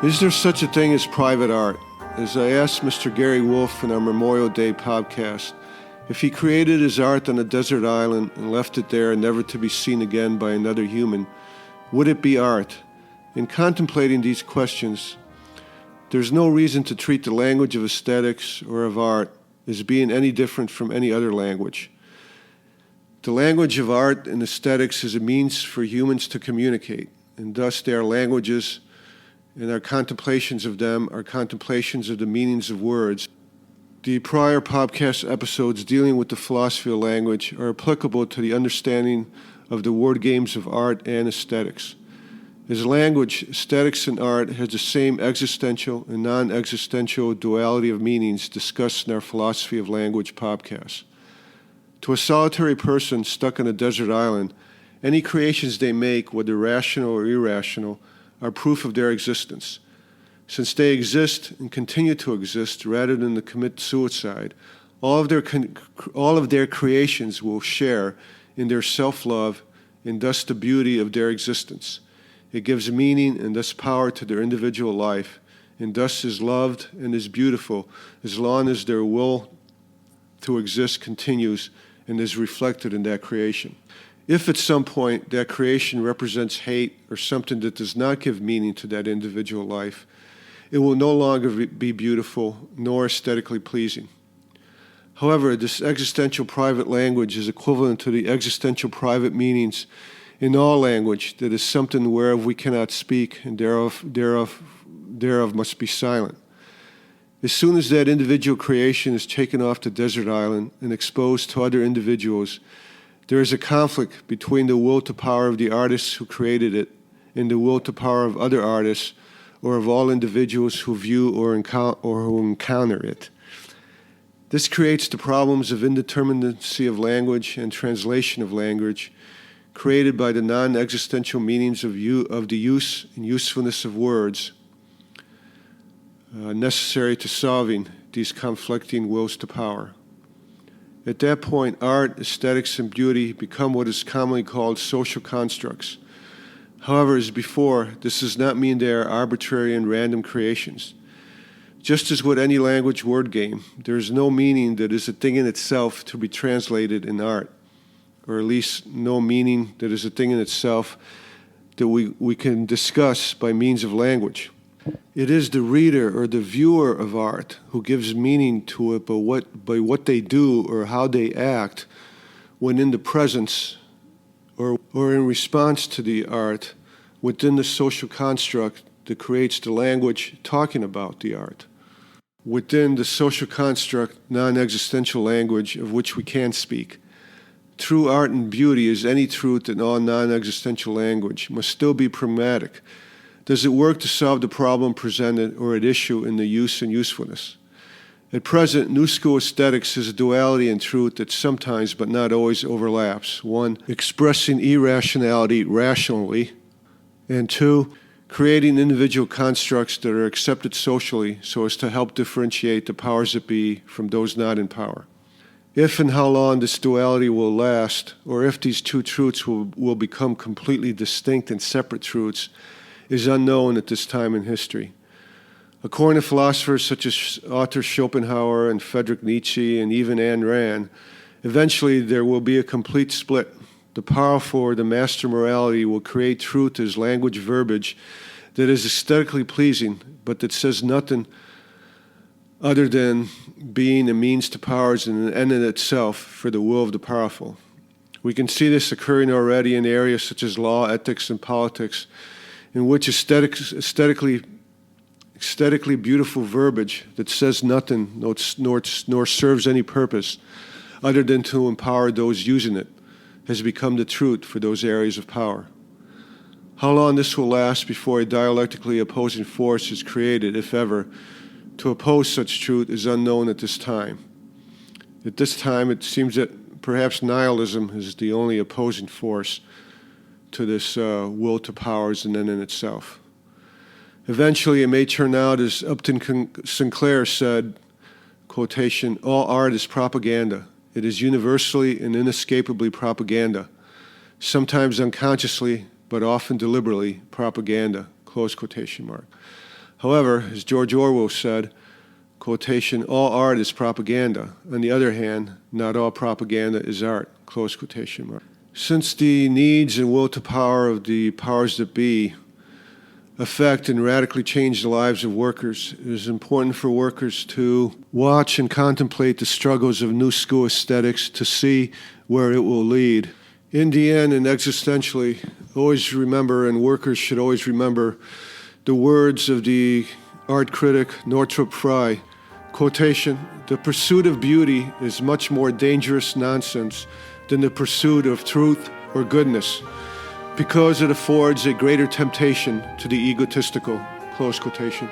Is there such a thing as private art? As I asked Mr. Gary Wolfe in our Memorial Day podcast, if he created his art on a desert island and left it there never to be seen again by another human, would it be art? In contemplating these questions, there's no reason to treat the language of aesthetics or of art as being any different from any other language. The language of art and aesthetics is a means for humans to communicate, and thus they are languages, and our contemplations of them are contemplations of the meanings of words. The prior podcast episodes dealing with the philosophy of language are applicable to the understanding of the word games of art and aesthetics. As language, aesthetics and art has the same existential and non-existential duality of meanings discussed in our philosophy of language podcast. To a solitary person stuck on a desert island, any creations they make, whether rational or irrational, are proof of their existence. Since they exist and continue to exist rather than to commit suicide, all of their creations will share in their self-love and thus the beauty of their existence. It gives meaning and thus power to their individual life, and thus is loved and is beautiful as long as their will to exist continues and is reflected in that creation. If at some point that creation represents hate or something that does not give meaning to that individual life, it will no longer be beautiful nor aesthetically pleasing. However, this existential private language is equivalent to the existential private meanings in all language that is something whereof we cannot speak and thereof must be silent. As soon as that individual creation is taken off the desert island and exposed to other individuals, there is a conflict between the will to power of the artists who created it and the will to power of other artists or of all individuals who view or who encounter it. This creates the problems of indeterminacy of language and translation of language created by the non-existential meanings of the use and usefulness of words necessary to solving these conflicting wills to power. At that point, art, aesthetics, and beauty become what is commonly called social constructs. However, as before, this does not mean they are arbitrary and random creations. Just as with any language word game, there is no meaning that is a thing in itself to be translated in art, or at least no meaning that is a thing in itself that we can discuss by means of language. It is the reader or the viewer of art who gives meaning to it by what they do or how they act when in the presence or in response to the art within the social construct that creates the language talking about the art. Within the social construct, non-existential language of which we can speak. True art and beauty, as any truth in all non-existential language, must still be pragmatic. Does it work to solve the problem presented or at issue in the use and usefulness? At present, New School aesthetics is a duality in truth that sometimes but not always overlaps. One, expressing irrationality rationally, and two, creating individual constructs that are accepted socially so as to help differentiate the powers that be from those not in power. If and how long this duality will last, or if these two truths will become completely distinct and separate truths, is unknown at this time in history. According to philosophers such as Arthur Schopenhauer and Friedrich Nietzsche and even Ayn Rand, eventually there will be a complete split. The powerful or the master morality will create truth as language verbiage that is aesthetically pleasing, but that says nothing other than being a means to powers and an end in itself for the will of the powerful. We can see this occurring already in areas such as law, ethics, and politics, in which aesthetically beautiful verbiage that says nothing nor serves any purpose other than to empower those using it has become the truth for those areas of power. How long this will last before a dialectically opposing force is created, if ever, to oppose such truth is unknown at this time. At this time, it seems that perhaps nihilism is the only opposing force to this will to powers and then in itself. Eventually, it may turn out, as Upton Sinclair said, quotation, all art is propaganda. It is universally and inescapably propaganda, sometimes unconsciously, but often deliberately propaganda, close quotation mark. However, as George Orwell said, quotation, all art is propaganda. On the other hand, not all propaganda is art, close quotation mark. Since the needs and will to power of the powers that be affect and radically change the lives of workers, it is important for workers to watch and contemplate the struggles of new school aesthetics to see where it will lead. In the end and existentially, always remember, and workers should always remember, the words of the art critic Northrop Frye, quotation, the pursuit of beauty is much more dangerous nonsense than the pursuit of truth or goodness, because it affords a greater temptation to the egotistical, close quotation.